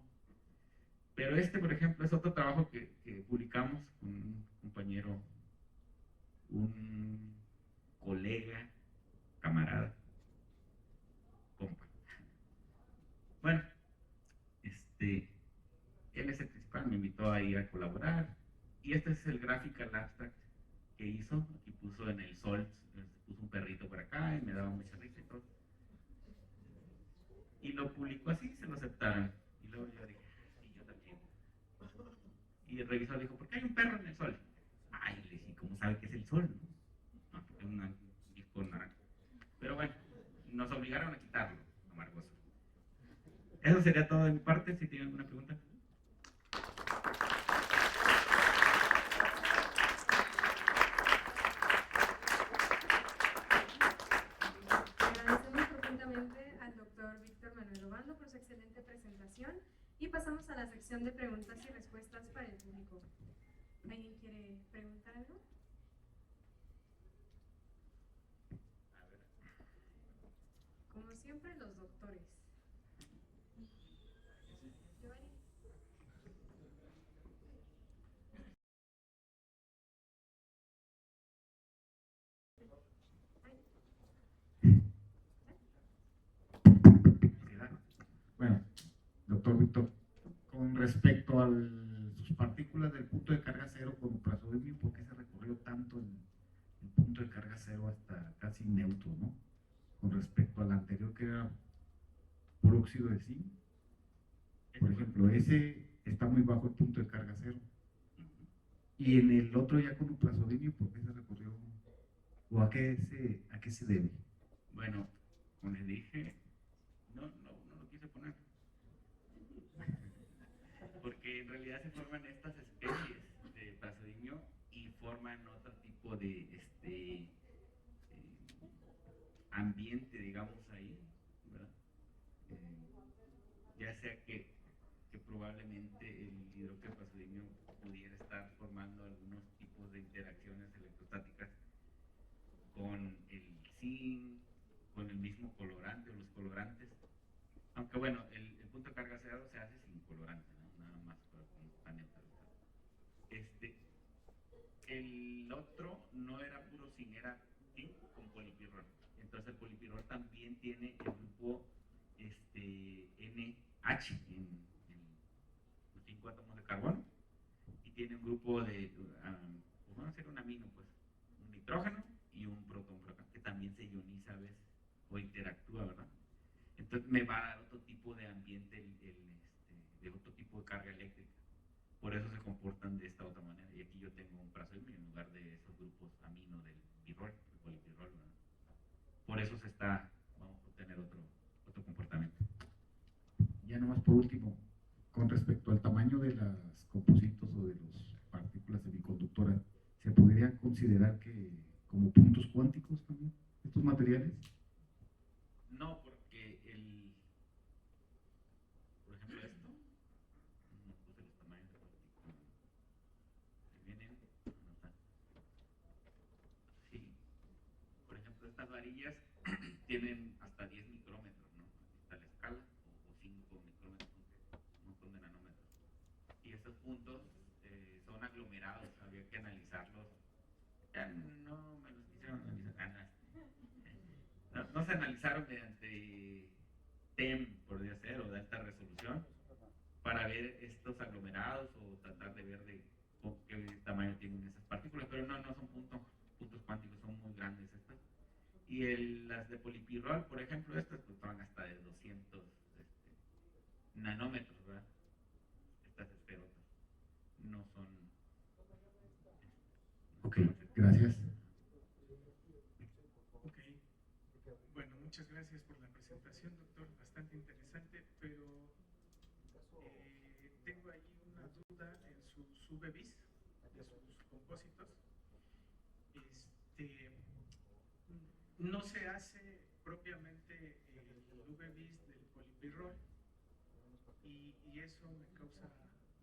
Pero por ejemplo, es otro trabajo que publicamos con un compañero, un colega, camarada, compa. Bueno, él es el principal, me invitó a ir a colaborar. Y este es el graphical abstract que hizo. Aquí puso en el sol, puso un perrito por acá y me daba mucha risa y todo. Y lo publicó así, se lo aceptaron. Y luego yo dije, sí, yo también. Y el revisor dijo, ¿por qué hay un perro en el sol? Ay, le dije, ¿cómo sabe que es el sol? No, porque es un disco naranja. Pero bueno, nos obligaron a quitarlo, amargoso. Eso sería todo de mi parte. Si tienen alguna pregunta. Agradecemos profundamente al doctor Víctor Manuel Obando por su excelente presentación y pasamos a la sección de preguntas y respuestas para el público. ¿Alguien quiere preguntar algo? Como siempre, los doctores. Bueno, doctor Víctor, con respecto a sus partículas del punto de carga cero con prazolimio, ¿por qué se recorrió tanto el punto de carga cero hasta casi neutro, ¿no? Con respecto al anterior que era por óxido de zinc, por ejemplo, ese está muy bajo el punto de carga cero. Y en el otro ya con prazolimio, ¿por qué se recorrió? ¿O a qué se debe? Bueno, como les dije, no lo quise poner. Porque en realidad se forman estas especies de prazolimio y forman otro tipo de ambiente, digamos, ahí, ¿verdad? Ya sea que probablemente el hidróxido de prazolimio pudiera estar formando algunos tipos de interacciones electrostáticas con el zinc, con el mismo colorante o los colorantes. Aunque bueno, el punto de carga cero se hace sin colorante, ¿no? Nada más para estar neutralizado. El otro no era puro zinc, era zinc con polipirrol. Entonces el polipirrol también tiene el grupo NH en carbono y tiene un grupo de, pues vamos a hacer un amino, pues, un nitrógeno y un protón por acá, que también se ioniza a veces o interactúa, ¿verdad? Entonces me va a dar otro tipo de ambiente, de otro tipo de carga eléctrica. Por eso se comportan de esta otra manera. Y aquí yo tengo un prazoimio en lugar de esos grupos amino del pirrol, del polipirrol, ¿verdad? Por eso vamos a obtener otro comportamiento. Ya nomás por último, con respecto al tamaño de las compositos o de las partículas semiconductoras, ¿se podría considerar que como puntos cuánticos también estos materiales? No, porque por ejemplo esto, no puse los tamaños de partículas. Vienen, no está. Sí, por ejemplo estas varillas tienen hasta 10 micrómetros, ¿no? Aquí está la escala, o 5 micrómetros, un montón de nanómetros. Y estos puntos son aglomerados, había que analizarlos. Ya no me los quisieron analizar. No se analizaron mediante TEM, podría ser, o de alta resolución, para ver estos aglomerados o tratar de ver qué tamaño tienen esas partículas, pero no son puntos cuánticos, son muy grandes estas. Y las de polipirrol, por ejemplo, estas pues van hasta de 200 nanómetros, ¿verdad? Estas esferotas no son... Ok, gracias. Ok. Bueno, muchas gracias por la presentación, doctor. Bastante interesante, pero tengo ahí una duda en sus UV-Vis, de sus compósitos. No se hace propiamente el UV-Vis del polipirrol y eso me causa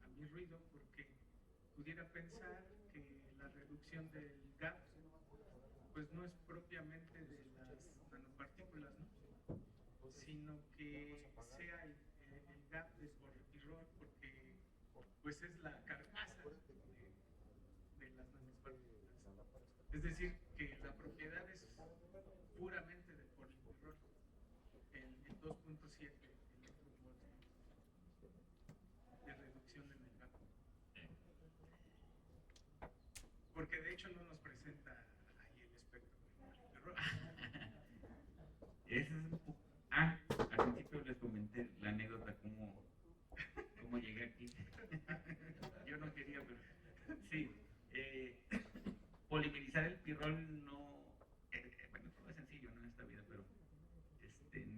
a mí ruido porque pudiera pensar que la reducción del gap pues no es propiamente de las nanopartículas, ¿no? Sino que sea el gap de polipirrol porque pues es la carcasa de las nanopartículas. Es decir, que la propiedad es puramente del polipirrol, el 2.7 electronvolts de reducción en el gap. Porque de hecho no nos presenta ahí el espectro del polipirrol. Ese es un poco... al principio les comenté la anécdota cómo llegué aquí. Yo no quería, pero sí. Polimerizar el pirrol no... bueno, todo es sencillo, ¿no? En esta vida, pero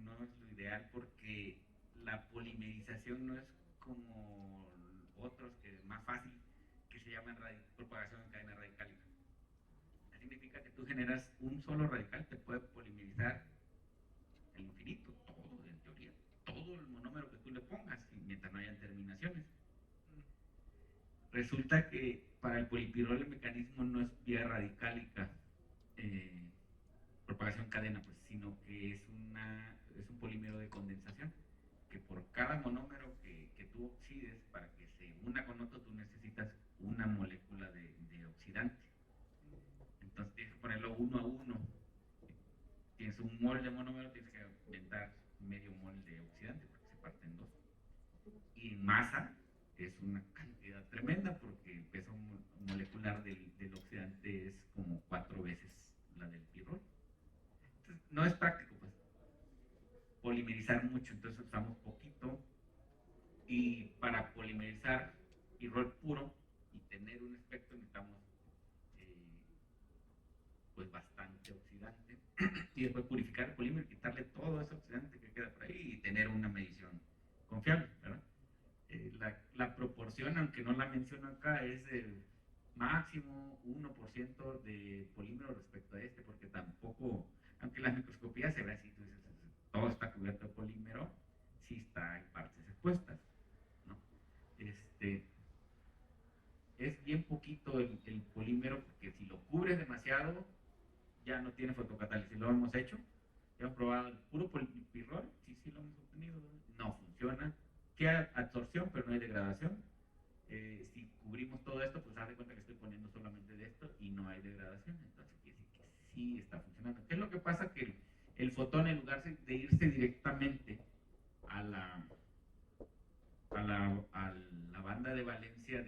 no es lo ideal porque la polimerización no es como otros que es más fácil, que se llaman propagación en cadena radicálica. Significa que tú generas un solo radical, te puede polimerizar el infinito, todo, en teoría, todo el monómero que tú le pongas, mientras no hayan terminaciones. Resulta que para el polipirrol el mecanismo no es vía radicálica, propagación en cadena, pues, sino que es un polímero de condensación, que por cada monómero que tú oxides, para que se una con otro, tú necesitas una molécula de oxidante. Entonces tienes que ponerlo uno a uno. Tienes un mol de monómero, tienes que aumentar medio mol de oxidante porque se parte en dos. Y en masa es una cantidad tremenda porque el peso molecular del oxidante es como 4 veces la del pirrol. Entonces no es práctico, pues, polimerizar mucho, entonces usamos poquito. Y para polimerizar pirrol puro y tener un espectro necesitamos pues bastante oxidante y después purificar el polímero, quitarle todo ese oxidante que queda por ahí y tener una medición confiable, ¿verdad? La proporción, aunque no la menciono acá, es el máximo 1% de polímero respecto a porque tampoco, aunque la microscopía se ve así, entonces todo está cubierto de polímero, sí está en partes expuestas, ¿no? Es bien poquito el polímero porque si lo cubres demasiado ya no tiene fotocatálisis. Lo hemos hecho, hemos probado el puro polipirrol, sí lo hemos obtenido, no funciona. Sí hay absorción, pero no hay degradación. Si cubrimos todo esto, pues haz de cuenta que estoy poniendo solamente de esto y no hay degradación. Entonces quiere decir que sí está funcionando. ¿Qué es lo que pasa? Que el fotón, en lugar de irse directamente a la banda de valencia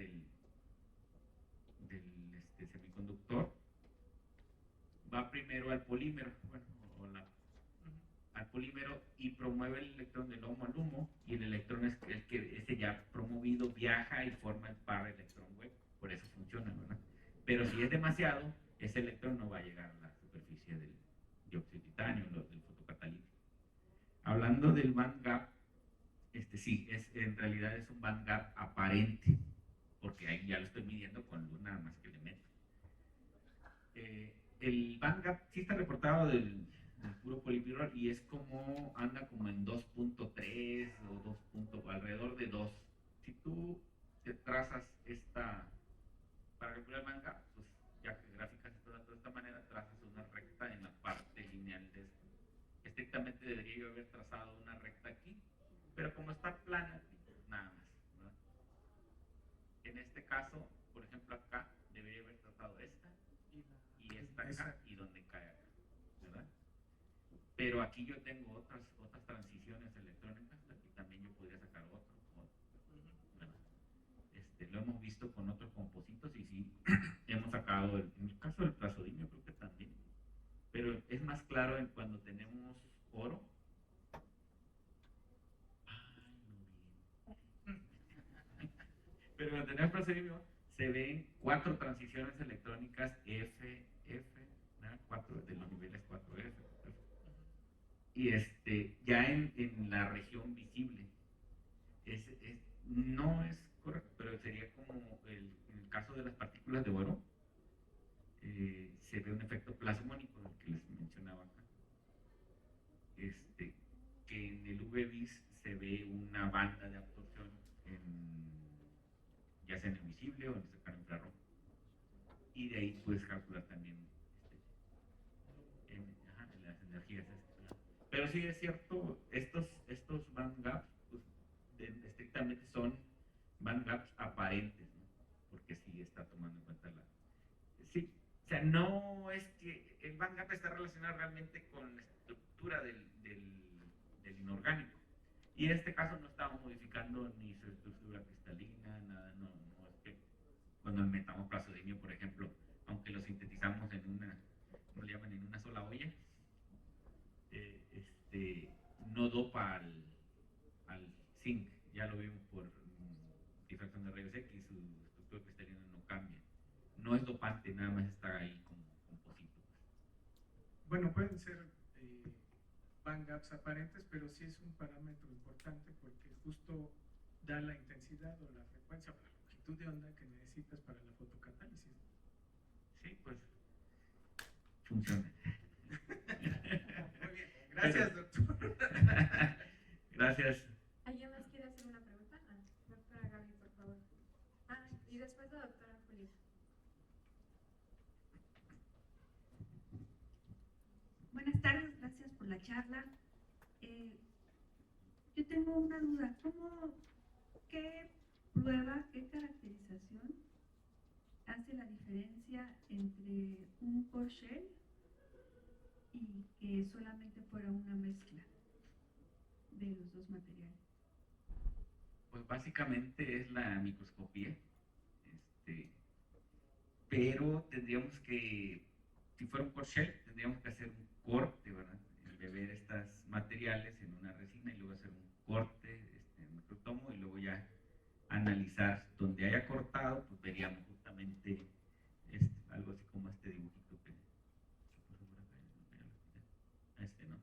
semiconductor va primero al polímero, bueno, al polímero, y promueve el electrón del HOMO al LUMO, y el electrón es el que ese ya promovido viaja y forma el par electrón web, por eso funciona, ¿verdad? Pero si es demasiado, ese electrón no va a llegar a la superficie del dióxido de titanio, del fotocatalítico. Hablando del band gap, sí, en realidad es un band gap aparente, porque ahí ya lo estoy midiendo con luz nada más que le meto. El band gap sí está reportado del puro polipirrol y es como, anda como en 2.3 o 2. Alrededor de 2. Si tú te trazas para calcular el band gap, pues ya que gráficas esto de esta manera, trazas una recta en la parte lineal de esto. Estrictamente debería yo haber trazado una recta aquí, pero como está plana, nada más, ¿verdad? En este caso, por ejemplo, acá debería haber trazado esta y esta acá y donde cae acá, ¿verdad? Pero aquí yo tengo otras transiciones electrónicas, aquí también yo podría sacar otro, ¿verdad? Lo hemos visto con otros compositos y sí, hemos sacado, en el caso del plasodimio creo que también, pero es más claro en cuando tenemos oro. Pero cuando tenemos plasodimio se ven 4 transiciones electrónicas F, ¿verdad? 4 de los niveles 4F. Y ya en la región visible. No es correcto, pero sería como en el caso de las partículas de oro, se ve un efecto plasmónico, el que les mencionaba acá. Que en el UV-Vis se ve una banda de absorción ya sea en el visible o en el cercano infrarrojo. Y de ahí puedes calcular también en las energías. Pero sí es cierto, estos band gaps pues, estrictamente son band gaps aparentes, ¿no? Porque sí está tomando en cuenta sí, o sea, no es que el band gap está relacionado realmente con la estructura del inorgánico. Y en este caso no estamos modificando ni su estructura cristalina, nada, no es que cuando metamos plasodimio, por ejemplo, aunque lo sintetizamos en una sola olla, no dopa al zinc, ya lo vimos por difracción de rayos X, su estructura cristalina no cambia. No es dopante, nada más está ahí como composito. Bueno, pueden ser band gaps aparentes, pero sí es un parámetro importante porque justo da la intensidad o la frecuencia o la longitud de onda que necesitas para la fotocatálisis. Sí, pues funciona. Muy bien, gracias, doctor. Gracias. ¿Alguien más quiere hacer una pregunta? Doctora Gaby, por favor. Y después la doctora Julia. Buenas tardes, gracias por la charla. Yo tengo una duda. ¿Qué prueba, qué caracterización hace la diferencia entre un core shell y que solamente fuera una mezcla de los dos materiales? Pues básicamente es la microscopía, pero tendríamos que, si fuera un core shell, tendríamos que hacer un corte, ¿verdad? Beber estas materiales en una resina y luego hacer un corte en microtomo y luego ya analizar donde haya cortado, pues veríamos justamente algo así como este dibujito que puso por acá, ¿no?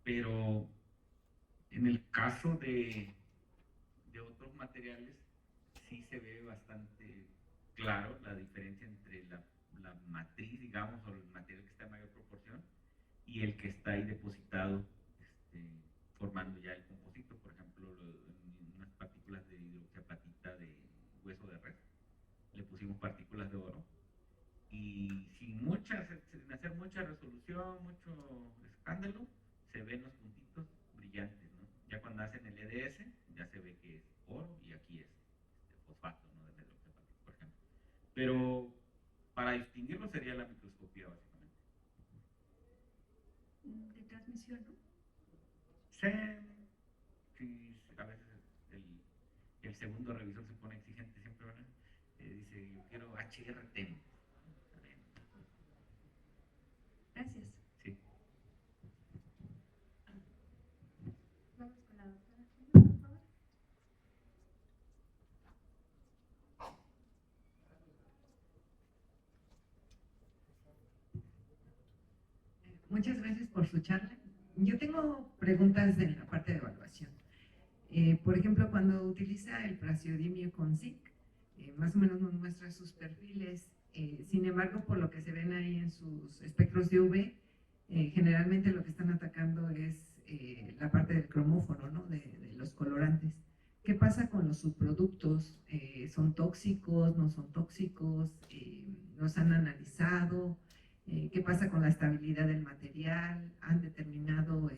Pero en el caso de otros materiales sí se ve bastante claro la diferencia entre la matriz, digamos, o el material que está en mayor proporción y el que está ahí depositado formando ya el composito. Por ejemplo, unas partículas de hidroxiapatita de hueso de res, le pusimos partículas de oro y sin hacer mucha resolución, mucho escándalo, se ven los puntitos brillantes, ¿no? Ya cuando hacen el EDS, ya se ve que es oro y aquí es fosfato, ¿no? De hidroxiapatita, por ejemplo. Pero para distinguirlo sería la microscopía, básicamente. De transmisión, ¿no? Sí, a veces el segundo revisor se pone exigente siempre, ¿verdad? Dice, yo quiero HRT. Gracias. Sí. Vamos con la doctora, por favor. Muchas gracias por su charla. Yo tengo preguntas en la parte de evaluación. Por ejemplo, cuando utiliza el praseodimio con zinc, más o menos nos muestra sus perfiles. Sin embargo, por lo que se ven ahí en sus espectros de UV, generalmente lo que están atacando es la parte del cromóforo, ¿no? de los colorantes. ¿Qué pasa con los subproductos? ¿Son tóxicos? ¿No son tóxicos? ¿Los han analizado? ¿Qué pasa con la estabilidad del material? ¿Han determinado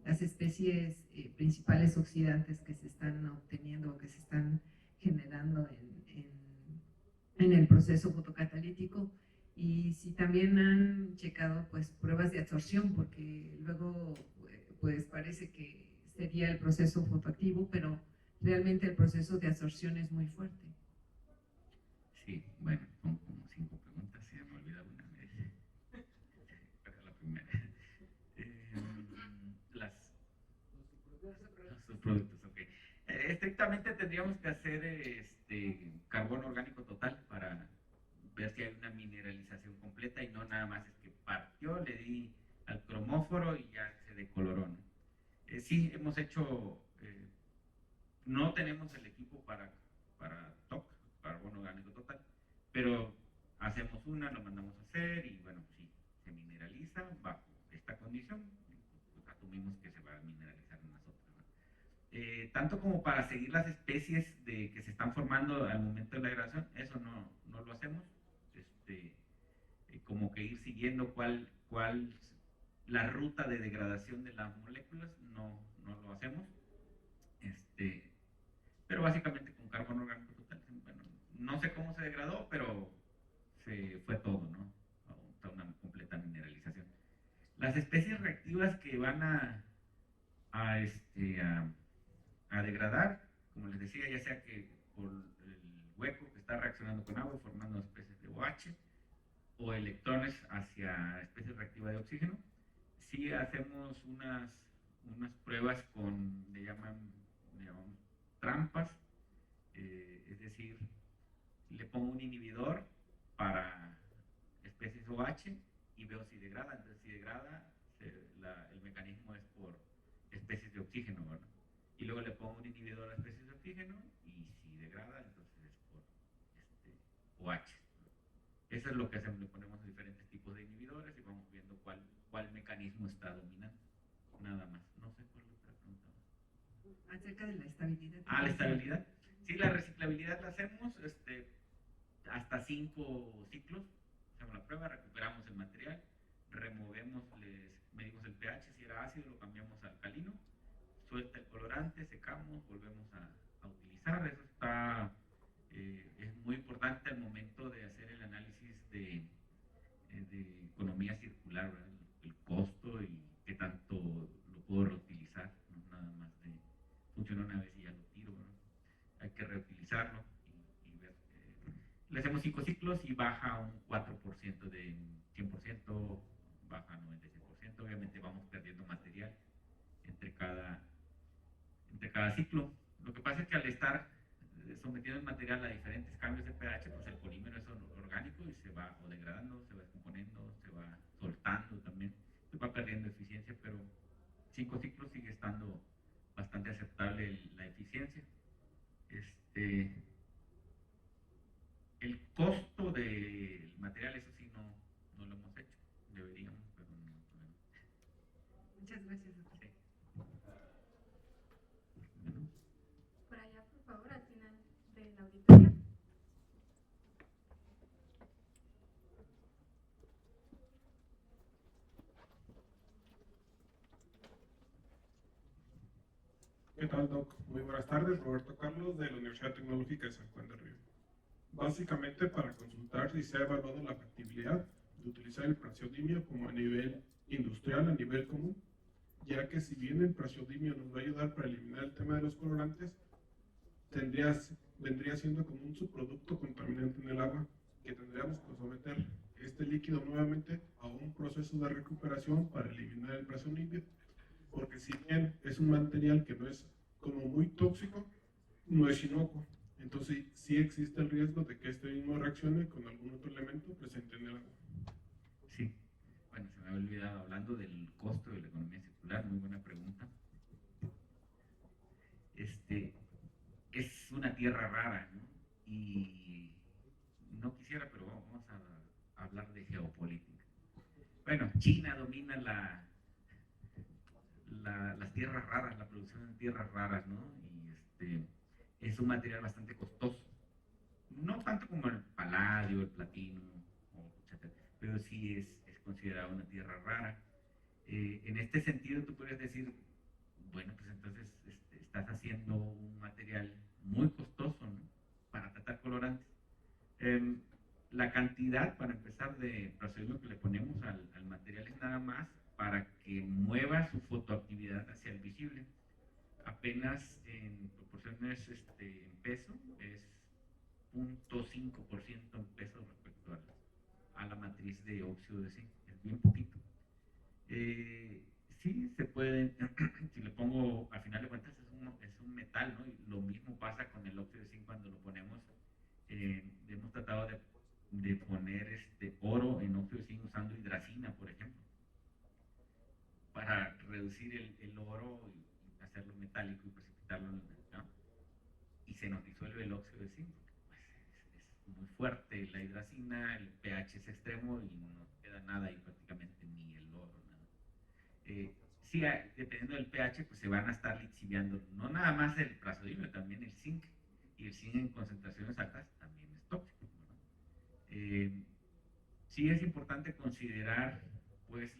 las especies principales oxidantes que se están obteniendo o que se están generando en el proceso fotocatalítico? Y si también han checado pues pruebas de absorción, porque luego pues parece que sería el proceso fotoactivo, pero realmente el proceso de absorción es muy fuerte. Sí, bueno, son como 5 preguntas, se me olvida una, pero la primera. Los subproductos, ok. Estrictamente tendríamos que hacer carbono orgánico total para ver si hay una mineralización completa y no nada más es que partió, le di al cromóforo y ya se decoloró, ¿no? Sí, hemos hecho, no tenemos el equipo para TOC, carbono orgánico total, pero hacemos una, lo mandamos a hacer y bueno, sí, se mineraliza bajo esta condición, pues asumimos que se va a mineralizar en las otras, ¿no? Tanto como para seguir las especies que se están formando al momento de la degradación, eso no lo hacemos, como que ir siguiendo cuál la ruta de degradación de las moléculas, no lo hacemos, pero básicamente con carbono orgánico total, bueno, no sé cómo se degradó, pero se fue todo, ¿no? Hasta una completa mineralización. Las especies reactivas que van a degradar, como les decía, ya sea que por el hueco que está reaccionando con agua formando especies de OH o electrones hacia especies reactivas de oxígeno, sí hacemos unas pruebas le llamamos trampas, es decir, le pongo un inhibidor para especies OH y veo si degrada. Entonces, si degrada, el mecanismo es por especies de oxígeno, ¿verdad? Y luego le pongo un inhibidor a especies de oxígeno y si degrada, entonces es por OH. Eso es lo que hacemos, le ponemos diferentes tipos de inhibidores y vamos viendo cuál mecanismo está dominando. Nada más. No sé cuál otra pregunta. Acerca de la estabilidad. La estabilidad. Sí, la reciclabilidad la hacemos hasta 5 ciclos. Hacemos la prueba, recuperamos el material, removemos, medimos el pH, si era ácido lo cambiamos a alcalino, suelta el colorante, secamos, volvemos a utilizar. Eso es muy importante al momento de hacer el análisis de economía circular, ¿verdad? El costo y qué tanto lo puedo reutilizar, no nada más de funciona una vez y ya lo tiro, ¿verdad? Hay que reutilizarlo y ver. Le hacemos 5 ciclos y baja un 4% de 100%, baja 96%. Obviamente vamos perdiendo material entre cada ciclo. Lo que pasa es que al estar sometiendo el material a diferentes cambios de pH, pues el polímero es orgánico y se va o degradando, se va descomponiendo, se va soltando también, se va perdiendo eficiencia, pero 5 ciclos sigue estando bastante aceptable la eficiencia. El costo del material, eso sí, no lo hemos hecho, deberíamos, pero no podemos. Muchas gracias, doctor. Sí. Por allá, por favor, al final del auditorio. ¿Qué tal, Doc? Muy buenas tardes, Roberto Carlos de la Universidad Tecnológica de San Juan del Río. Básicamente para consultar si se ha evaluado la factibilidad de utilizar el praseodimio como a nivel industrial, a nivel común, ya que si bien el praseodimio nos va a ayudar para eliminar el tema de los colorantes, vendría siendo como un subproducto contaminante en el agua que tendríamos que someter este líquido nuevamente a un proceso de recuperación para eliminar el prazolibio, porque si bien es un material que no es como muy tóxico, no es inocuo. Entonces sí existe el riesgo de que este mismo reaccione con algún otro elemento presente en el agua. Sí, bueno, se me había olvidado, hablando del costo de la economía circular, muy buena pregunta. Es una tierra rara, ¿no? Y no quisiera, pero vamos a hablar de geopolítica. Bueno, China domina las tierras raras, la producción de tierras raras, ¿no? Y es un material bastante costoso. No tanto como el paladio, el platino, etc., pero sí es considerado una tierra rara. En este sentido, tú podrías decir, bueno, pues entonces estás haciendo un material muy costoso, ¿no?, para tratar colorantes. La cantidad, para empezar, de procedimiento que le ponemos al material es nada más para que mueva su fotoactividad hacia el visible. Apenas en proporciones en peso es 0.5% en peso respecto a la matriz de óxido de zinc, es bien poquito. Sí se puede, si le pongo, al final de cuentas es un metal, ¿no? Y lo mismo pasa con el óxido de zinc cuando lo ponemos. Hemos tratado de poner oro en óxido de zinc usando hidracina, por ejemplo, para reducir el oro y hacerlo metálico y precipitarlo, ¿no?, y se nos disuelve el óxido de zinc. Pues es muy fuerte la hidracina, el pH es extremo y no queda nada ahí prácticamente, ni el oro, nada. Sí, dependiendo del pH, pues se van a estar lixiviando, no nada más el prazodimio, también el zinc, y el zinc en concentraciones altas también es tóxico, ¿no? Sí es importante considerar pues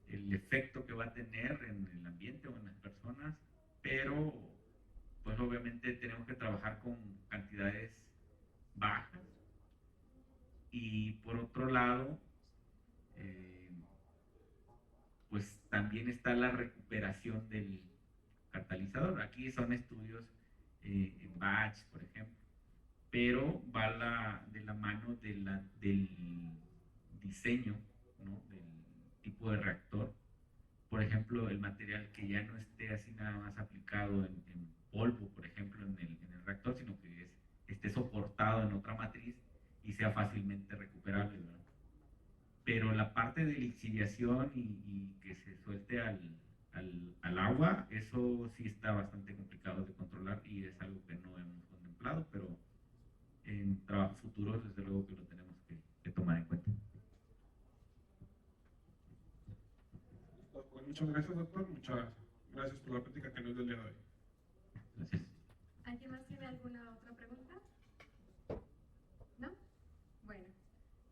el efecto que va a tener en el ambiente o en las personas, pero pues obviamente tenemos que trabajar con cantidades bajas. Y por otro lado, pues también está la recuperación del catalizador. Aquí son estudios en batch, por ejemplo, pero va de la mano del diseño, ¿no?, del tipo de reactor. Por ejemplo, el material que ya no esté así nada más aplicado en polvo, por ejemplo, en el reactor, sino que esté soportado en otra matriz y sea fácilmente recuperable, ¿verdad? Pero la parte de lixiviación y que se suelte al agua, eso sí está bastante complicado de controlar y es algo que no hemos contemplado, pero en trabajos futuros desde luego que lo tenemos que tomar en cuenta. Pues muchas gracias, doctor. Muchas gracias por la plática que nos dio el día de hoy. Gracias. ¿Alguien más tiene alguna otra pregunta? ¿No? Bueno,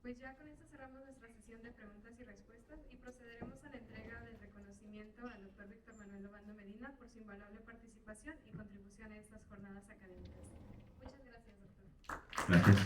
pues ya con esto cerramos nuestra sesión de preguntas y respuestas y procederemos a la entrega del reconocimiento al doctor Víctor Manuel Obando Medina por su invaluable participación y contribución a estas jornadas académicas. Muchas gracias, doctor. Gracias.